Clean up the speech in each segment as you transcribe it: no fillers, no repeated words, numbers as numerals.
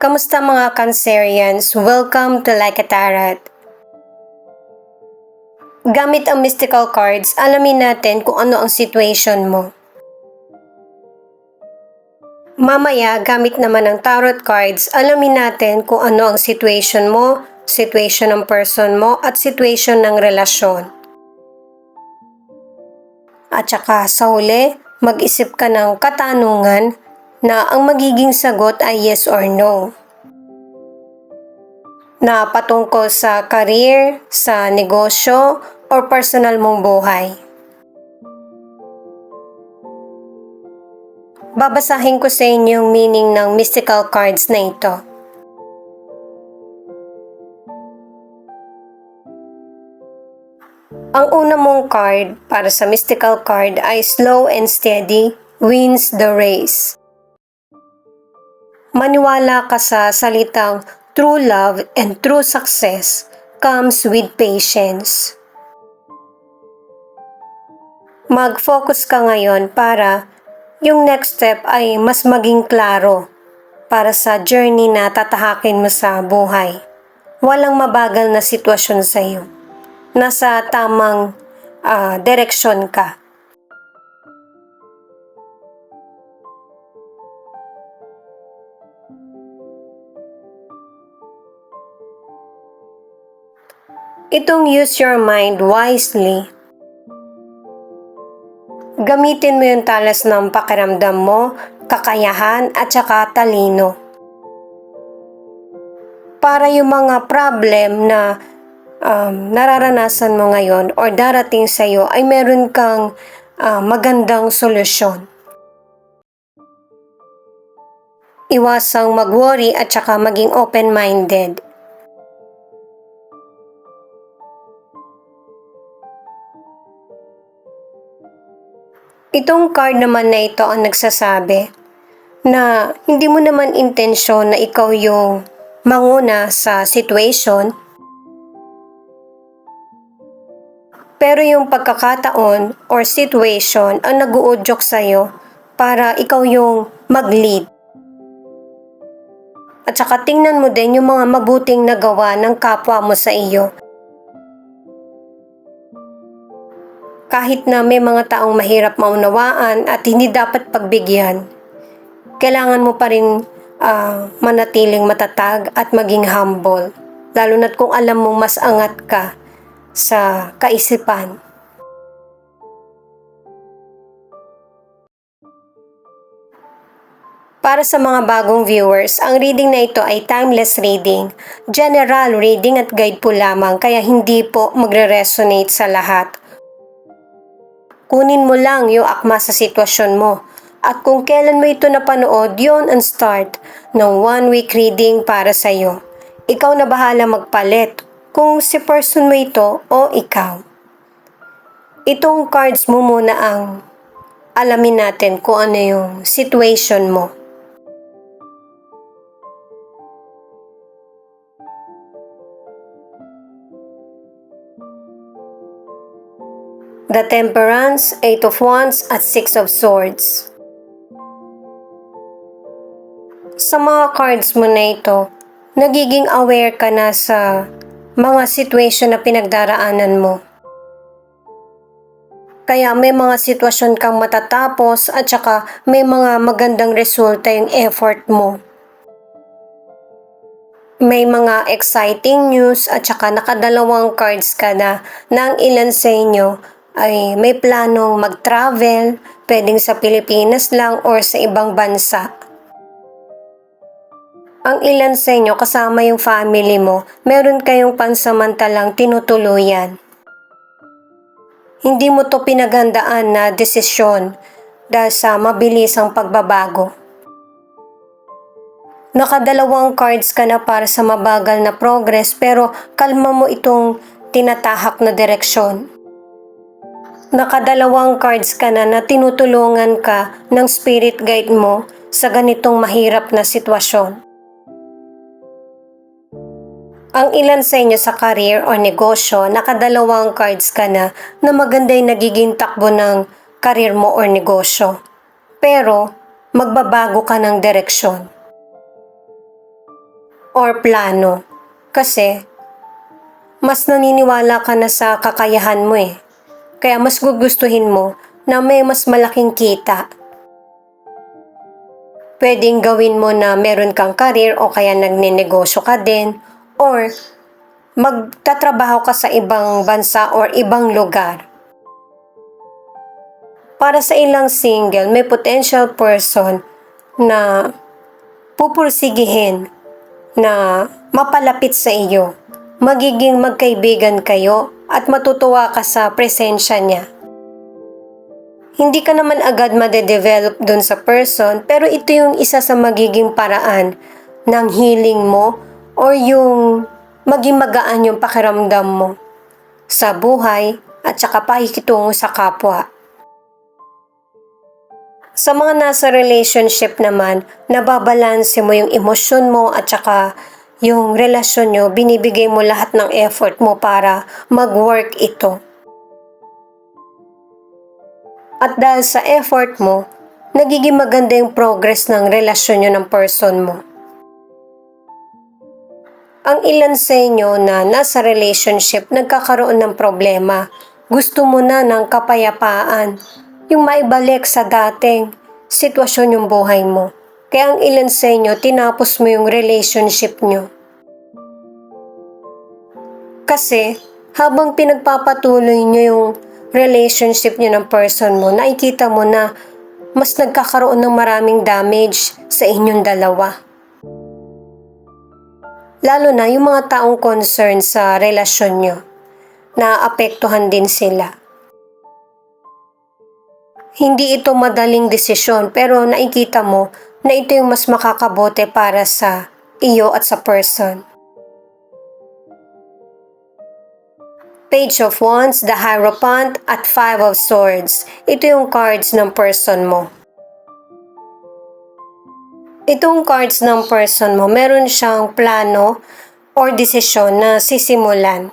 Kamusta mga Cancerians? Welcome to Like a Tarot. Gamit ang mystical cards, alamin natin kung ano ang situation mo. Mamaya, gamit naman ang tarot cards, alamin natin kung ano ang situation mo, situation ng person mo, at situation ng relasyon. At saka sa huli, mag-isip ka ng katanungan na ang magiging sagot ay yes or no. Na patungkol sa career, sa negosyo, or personal mong buhay. Babasahin ko sa inyo yung meaning ng mystical cards na ito. Ang una mong card para sa mystical card ay slow and steady wins the race. Maniwala ka sa salitang true love and true success comes with patience. Mag-focus ka ngayon para yung next step ay mas maging klaro para sa journey na tatahakin mo sa buhay. Walang mabagal na sitwasyon sa iyo. Nasa tamang direksyon ka. Itong use your mind wisely. Gamitin mo yung talas ng pakiramdam mo, kakayahan at saka talino. Para yung mga problem na nararanasan mo ngayon or darating sa iyo ay meron kang magandang solusyon. Iwasang mag-worry at saka maging open-minded. Itong card naman na ito ang nagsasabi na hindi mo naman intensyon na ikaw yung manguna sa situation, pero yung pagkakataon or situation ang nag-uudyok sa'yo para ikaw yung mag-lead. At saka tingnan mo din yung mga mabuting nagawa ng kapwa mo sa iyo. Kahit na may mga taong mahirap maunawaan at hindi dapat pagbigyan, kailangan mo pa rin manatiling matatag at maging humble. Lalo na't kung alam mong mas angat ka sa kaisipan. Para sa mga bagong viewers, ang reading na ito ay timeless reading, general reading at guide po lamang kaya hindi po magre-resonate sa lahat. Kunin mo lang yung akma sa sitwasyon mo at kung kailan mo ito napanood, yon ang start ng 1 week reading para sa iyo. Ikaw na bahala magpalit kung si person mo ito o ikaw. Itong cards mo muna ang alamin natin kung ano yung situation mo. The Temperance, 8 of Wands at 6 of Swords. Sa mga cards mo na ito, nagiging aware ka na sa mga situation na pinagdaraanan mo. Kaya may mga sitwasyon kang matatapos at saka may mga magandang resulta yung effort mo. May mga exciting news at saka nakadalawang cards ka na ang ilan sa inyo ay may planong mag-travel, pwedeng sa Pilipinas lang or sa ibang bansa. Ang ilan sa inyo kasama yung family mo, meron kayong pansamantalang tinutuluyan. Hindi mo to pinaghandaan na desisyon dahil sa mabilisang pagbabago. Nakadalawang cards ka na para sa mabagal na progress pero kalma mo itong tinatahak na direksyon. Nakadalawang cards ka na tinutulungan ka ng spirit guide mo sa ganitong mahirap na sitwasyon. Ang ilan sa inyo sa career o negosyo, nakadalawang cards ka na maganda yung nagiging takbo ng career mo o negosyo. Pero magbabago ka ng direksyon. or plano. Kasi, mas naniniwala ka na sa kakayahan mo eh. Kaya mas gugustuhin mo na may mas malaking kita. Pwedeng gawin mo na meron kang career o kaya nagnenegosyo ka din or magtatrabaho ka sa ibang bansa or ibang lugar. Para sa ilang single, may potential person na pupursigihin na mapalapit sa iyo. Magiging magkaibigan kayo at matutuwa ka sa presensya niya. Hindi ka naman agad madedevelop dun sa person, pero ito yung isa sa magiging paraan ng healing mo or yung maging magaan yung pakiramdam mo sa buhay at saka pakikitungo sa kapwa. Sa mga nasa relationship naman, nababalanse mo yung emosyon mo at saka yung relasyon nyo, binibigay mo lahat ng effort mo para mag-work ito. At dahil sa effort mo, nagiging maganda yung progress ng relasyon nyo ng person mo. Ang ilan sa inyo na nasa relationship nagkakaroon ng problema, gusto mo na ng kapayapaan, yung maibalik sa dating sitwasyon yung buhay mo. Kaya ang ilan sa inyo, tinapos mo yung relationship nyo. Kasi, habang pinagpapatuloy nyo yung relationship nyo ng person mo, nakikita mo na mas nagkakaroon ng maraming damage sa inyong dalawa. Lalo na yung mga taong concern sa relasyon nyo, naapektuhan din sila. Hindi ito madaling desisyon pero nakikita mo na ito yung mas makakabote para sa iyo at sa person. Page of Wands, the Hierophant at Five of Swords. Ito yung cards ng person mo. Itong cards ng person mo, meron siyang plano or desisyon na sisimulan.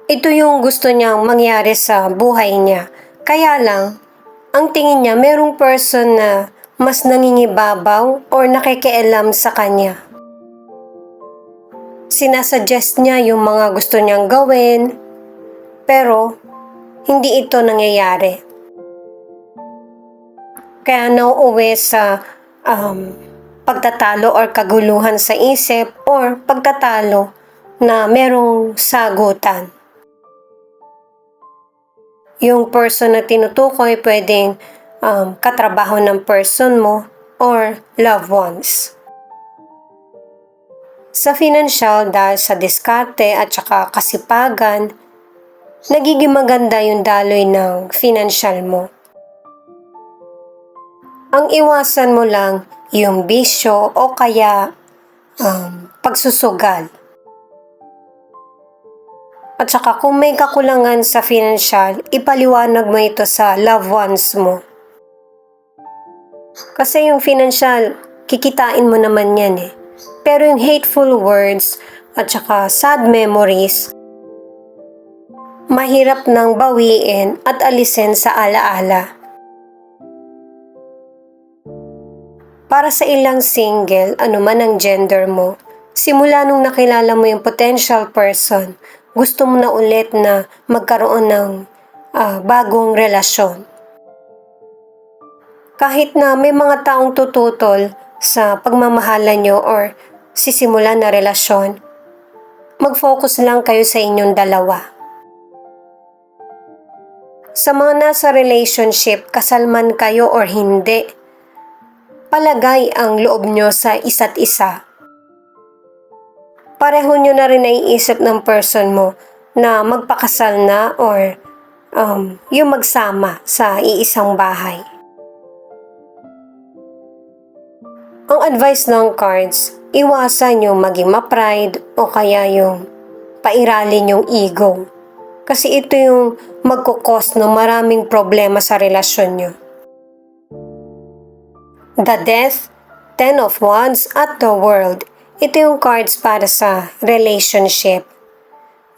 Ito yung gusto niyang mangyari sa buhay niya. Kaya lang, ang tingin niya merong person na mas nangingibabaw or nakikialam sa kanya. Sinasuggest niya yung mga gusto niyang gawin, pero hindi ito nangyayari. Kaya nauuwi sa pagtatalo or kaguluhan sa isip or pagtatalo na merong sagutan. Yung person na tinutukoy pwedeng katrabaho ng person mo or loved ones. Sa financial, dahil sa diskarte at saka kasipagan, nagiging maganda yung daloy ng financial mo. Ang iwasan mo lang yung bisyo o kaya pagsusugal. At saka kung may kakulangan sa financial, ipaliwanag mo ito sa loved ones mo. Kasi yung financial, kikitain mo naman yan eh. Pero yung hateful words at saka sad memories, mahirap nang bawiin at alisin sa alaala. Para sa ilang single, anuman ang gender mo, simula nung nakilala mo yung potential person, gusto mo na ulit na magkaroon ng bagong relasyon. Kahit na may mga taong tututol sa pagmamahalan nyo or sisimulan na relasyon, mag-focus lang kayo sa inyong dalawa. Sa mga nasa relationship, kasal man kayo or hindi, palagay ang loob nyo sa isa't isa. Pareho nyo na rin naiisip ng person mo na magpakasal na or yung magsama sa iisang bahay. Ang advice ng cards, iwasan yung maging ma-pride o kaya yung pairalin yung ego. Kasi ito yung magkukos ng maraming problema sa relasyon nyo. The Death, Ten of Wands at the World. Ito yung cards para sa relationship.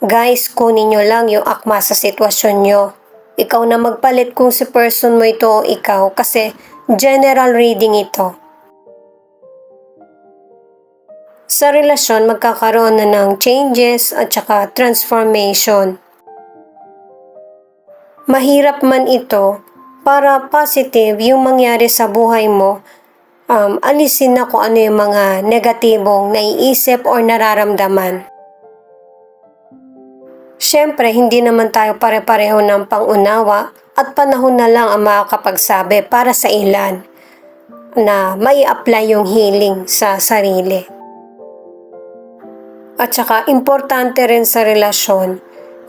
Guys, kunin nyo lang yung akma sa sitwasyon nyo. Ikaw na magpalit kung si person mo ito o ikaw kasi general reading ito. sa relasyon magkakaroon na ng changes at saka transformation. Mahirap man ito, para positive yung mangyari sa buhay mo, alisin na kung ano yung mga negatibong naiisip o nararamdaman. Siyempre, hindi naman tayo pare-pareho ng pangunawa at panahon na lang ang makakapagsabi para sa ilan na may apply yung healing sa sarili. At saka, importante rin sa relasyon,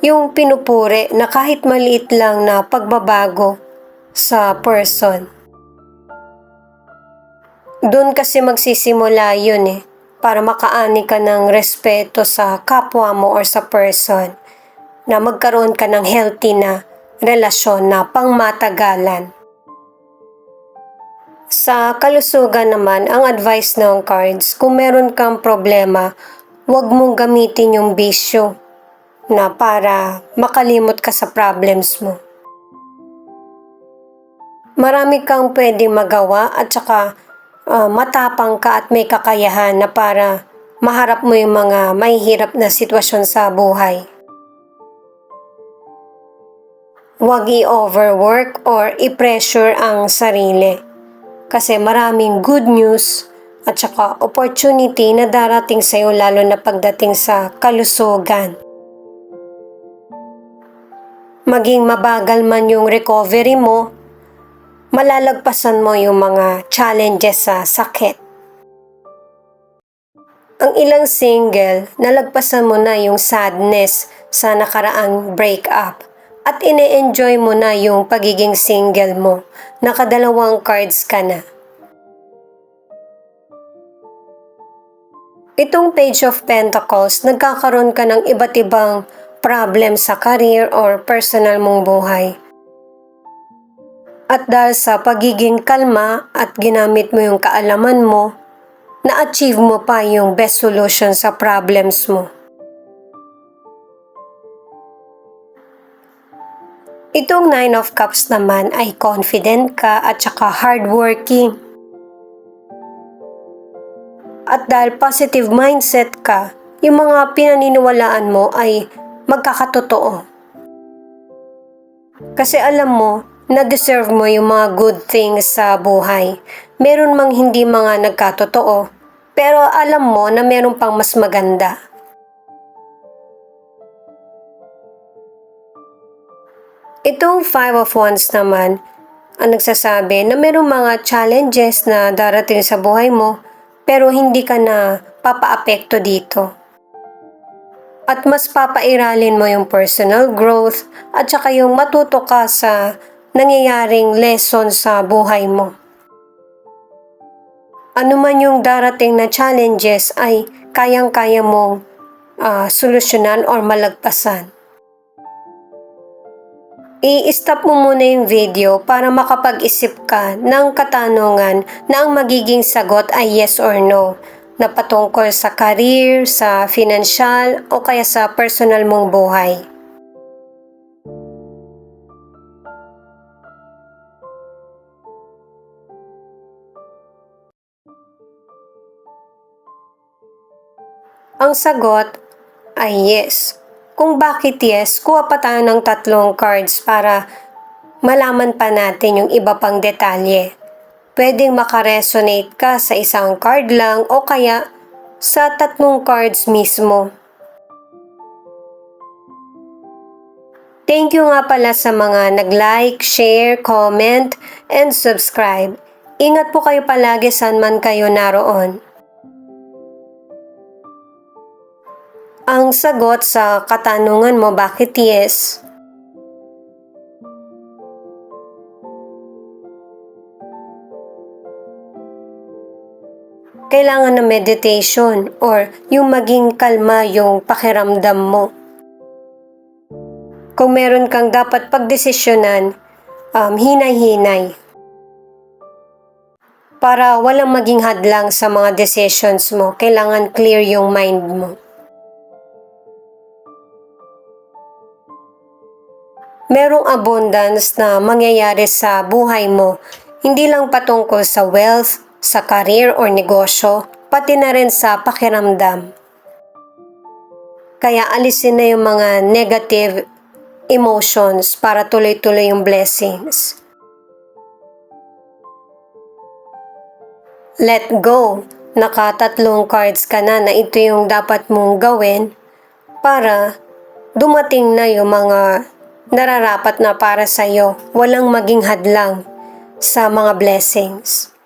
yung pinupuri na kahit maliit lang na pagbabago sa person. Doon kasi magsisimula yun para makaani ka ng respeto sa kapwa mo or sa person, na magkaroon ka ng healthy na relasyon na pangmatagalan. Sa kalusugan naman, ang advice ng cards, kung meron kang problema, huwag mong gamitin yung bisyo na para makalimot ka sa problems mo. Marami kang pwedeng magawa at saka matapang ka at may kakayahan na para maharap mo yung mga mahihirap na sitwasyon sa buhay. Huwag i-overwork or i-pressure ang sarili. Kasi maraming good news at saka opportunity na darating sa iyo, lalo na pagdating sa kalusugan. Maging mabagal man yung recovery mo, malalagpasan mo yung mga challenges sa sakit. Ang ilang single, nalagpasan mo na yung sadness sa nakaraang breakup. At ine-enjoy mo na yung pagiging single mo. Nakadalawang cards ka na. Itong Page of Pentacles, nagkakaroon ka ng iba't ibang problem sa career or personal mong buhay. At dahil sa pagiging kalma at ginamit mo yung kaalaman mo, na-achieve mo pa yung best solution sa problems mo. Itong Nine of Cups naman ay confident ka at saka hardworking. At dahil positive mindset ka, yung mga pinaniniwalaan mo ay magkakatotoo. Kasi alam mo na deserve mo yung mga good things sa buhay. Meron mang hindi mga nagkatotoo, pero alam mo na meron pang mas maganda. Itong Five of Wands naman, ang nagsasabi na mayroong mga challenges na darating sa buhay mo, pero hindi ka na papaapekto dito. At mas papairalin mo yung personal growth at saka yung matuto ka sa nangyayaring lesson sa buhay mo. Ano man yung darating na challenges ay kayang-kaya mong solusyonan or malagpasan. I-stop mo muna yung video para makapag-isip ka ng katanungan na ang magiging sagot ay yes or no, na patungkol sa career, sa financial o kaya sa personal mong buhay. Ang sagot ay yes. Kung bakit yes, kuha pa tayo ng 3 cards para malaman pa natin yung iba pang detalye. Pwedeng makaresonate ka sa isang card lang o kaya sa 3 cards mismo. Thank you nga pala sa mga nag-like, share, comment, and subscribe. Ingat po kayo palagi saan man kayo naroon. Ang sagot sa katanungan mo, bakit yes? Kailangan ng meditation or yung maging kalma yung pakiramdam mo. Kung meron kang dapat pagdesisyonan, hinay-hinay. Para walang maging hadlang sa mga decisions mo, kailangan clear yung mind mo. Merong abundance na mangyayari sa buhay mo, hindi lang patungkol sa wealth, sa career or negosyo, pati na rin sa pakiramdam. Kaya alisin na yung mga negative emotions para tuloy-tuloy yung blessings. Let go. Nakatatlong cards ka na ito yung dapat mong gawin para dumating na yung mga nararapat na para sa'yo. Walang maging hadlang sa mga blessings.